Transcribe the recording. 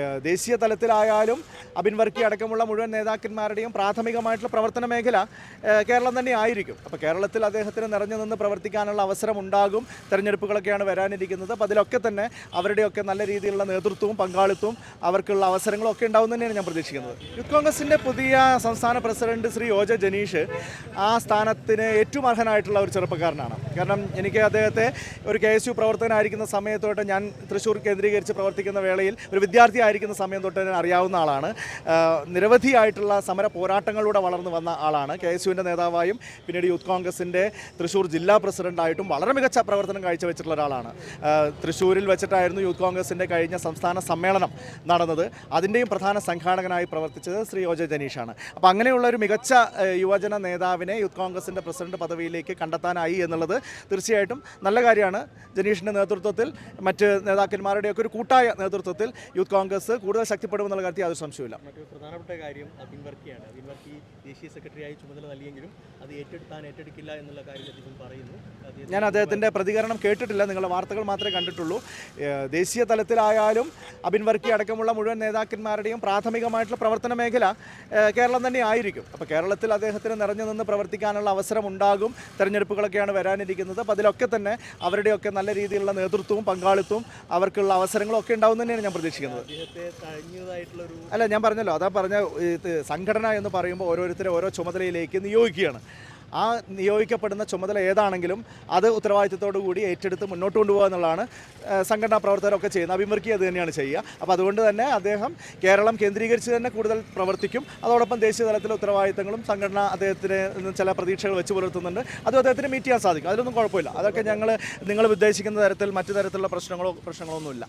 ദേശീയ തലത്തിലായാലും അബിൻ വർക്കി അടക്കമുള്ള മുഴുവൻ നേതാക്കന്മാരുടെയും പ്രാഥമികമായിട്ടുള്ള പ്രവർത്തന മേഖല കേരളം തന്നെ ആയിരിക്കും. അപ്പോൾ കേരളത്തിൽ അദ്ദേഹത്തിന് നിറഞ്ഞു നിന്ന് പ്രവർത്തിക്കാനുള്ള അവസരം ഉണ്ടാകും. തെരഞ്ഞെടുപ്പുകളൊക്കെയാണ് വരാനിരിക്കുന്നത്. അപ്പോൾ അതിലൊക്കെ തന്നെ അവരുടെയൊക്കെ നല്ല രീതിയിലുള്ള നേതൃത്വവും പങ്കാളിത്തവും അവർക്കുള്ള അവസരങ്ങളും ഒക്കെ ഉണ്ടാവും തന്നെയാണ് ഞാൻ പ്രതീക്ഷിക്കുന്നത്. യൂത്ത് കോൺഗ്രസിൻ്റെ പുതിയ സംസ്ഥാന president Shri O J Janeesh ആ സ്ഥാനത്തിന് ഏറ്റവും അർഹനായിട്ടുള്ള ഒരു ചെറുപ്പക്കാരനാണ്. കാരണം എനിക്ക് അദ്ദേഹത്തെ ഒരു KSU പ്രവർത്തകനായിരിക്കുന്ന സമയത്തോട്ട് ഞാൻ തൃശ്ശൂർ കേന്ദ്രീകരിച്ച് പ്രവർത്തിക്കുന്ന വേളയിൽ ഒരു വിദ്യാർത്ഥി ആയിരിക്കുന്ന സമയം തൊട്ട് തന്നെ അറിയാവുന്ന ആളാണ്. നിരവധിയായിട്ടുള്ള സമര പോരാട്ടങ്ങളിലൂടെ വളർന്നു വന്ന ആളാണ്. KSUവിൻ്റെ നേതാവായും പിന്നീട് യൂത്ത് കോൺഗ്രസിൻ്റെ തൃശ്ശൂർ ജില്ലാ പ്രസിഡൻ്റായിട്ടും വളരെ മികച്ച പ്രവർത്തനം കാഴ്ചവെച്ചിട്ടുള്ള ഒരാളാണ്. തൃശ്ശൂരിൽ വെച്ചിട്ടായിരുന്നു യൂത്ത് കോൺഗ്രസിൻ്റെ കഴിഞ്ഞ സംസ്ഥാന സമ്മേളനം നടന്നത്. അതിൻ്റെയും പ്രധാന സംഘാടകനായി പ്രവർത്തിച്ചത് ശ്രീ ഒ ജെ ജനീഷാണ്. അപ്പോൾ അങ്ങനെയുള്ള ഒരു മികച്ച യുവജന നേതാവിനെ യൂത്ത് കോൺഗ്രസിൻ്റെ പ്രസിഡന്റ് പദവിയിലേക്ക് കണ്ടെത്താനായി എന്നുള്ളത് തീർച്ചയായിട്ടും നല്ല കാര്യമാണ്. ജനീഷിൻ്റെ നേതൃത്വത്തിൽ മറ്റ് നേതാക്കന്മാരുടെയൊക്കെ ഒരു കൂട്ടായ നേതൃത്വത്തിൽ യൂത്ത് കോൺഗ്രസ് കൂടുതൽ ശക്തിപ്പെടുമെന്നുള്ള കാര്യത്തിൽ യാതൊരു സംശയമില്ല. മറ്റൊരു പ്രധാനപ്പെട്ട കാര്യം അബിൻ വർക്കിയാണ്. അബിൻ വർക്കി ദേശീയ സെക്രട്ടറിയായി ചുമതല നൽകിയെങ്കിലും അത് ഏറ്റെടുക്കില്ല എന്നുള്ള കാര്യം അദ്ദേഹം പറയുന്നു. ഞാൻ അദ്ദേഹത്തിൻ്റെ പ്രതികരണം കേട്ടിട്ടില്ല, നിങ്ങളുടെ വാർത്തകൾ മാത്രമേ കണ്ടിട്ടുള്ളൂ. ദേശീയ തലത്തിലായാലും അബിൻ വർക്കി അടക്കമുള്ള മുഴുവൻ നേതാക്കന്മാരുടെയും പ്രാഥമികമായിട്ടുള്ള പ്രവർത്തന മേഖല കേരളം തന്നെ ആയിരിക്കും. അപ്പോൾ കേരളത്തിൽ അദ്ദേഹത്തിന് നിറഞ്ഞു നിന്ന് പ്രവർത്തിക്കാനുള്ള അവസരം ഉണ്ടാകും. തെരഞ്ഞെടുപ്പുകളൊക്കെയാണ് വരാനിരിക്കുന്നത്. അപ്പോൾ അതിലൊക്കെ തന്നെ അവരുടെയൊക്കെ നല്ല രീതിയിലുള്ള നേതൃത്വവും പങ്കാളിത്തവും അവർക്കുള്ള അവസരങ്ങളും ഒക്കെ ഉണ്ടാവും തന്നെയാണ് ഞാൻ പ്രതീക്ഷിക്കുന്നത്. അല്ല, ഞാൻ പറഞ്ഞല്ലോ, അതാ പറഞ്ഞ സംഘടന എന്ന് പറയുമ്പോൾ ഓരോരുത്തരെ ഓരോ ചുമതലയിലേക്ക് നിയോഗിക്കുകയാണ്. ആ നിയോഗിക്കപ്പെടുന്ന ചുമതല ഏതാണെങ്കിലും അത് ഉത്തരവാദിത്തത്തോടു കൂടി ഏറ്റെടുത്ത് മുന്നോട്ട് കൊണ്ടുപോകുക എന്നുള്ളതാണ് സംഘടനാ പ്രവർത്തകരൊക്കെ ചെയ്യുന്നത്. അബിൻ വർക്കി അത് തന്നെയാണ് ചെയ്യുക. അപ്പോൾ അതുകൊണ്ട് തന്നെ അദ്ദേഹം കേരളം കേന്ദ്രീകരിച്ച് തന്നെ കൂടുതൽ പ്രവർത്തിക്കും. അതോടൊപ്പം ദേശീയ തലത്തിലെ ഉത്തരവാദിത്തങ്ങളും സംഘടന അദ്ദേഹത്തിന് ചില പ്രതീക്ഷകൾ വെച്ച് പുലർത്തുന്നുണ്ട്. അതും അദ്ദേഹത്തിന് മീറ്റ് ചെയ്യാൻ സാധിക്കും. അതിലൊന്നും കുഴപ്പമില്ല. അതൊക്കെ നിങ്ങൾ ഉദ്ദേശിക്കുന്ന തരത്തിൽ മറ്റു തരത്തിലുള്ള പ്രശ്നങ്ങളൊന്നുമില്ല.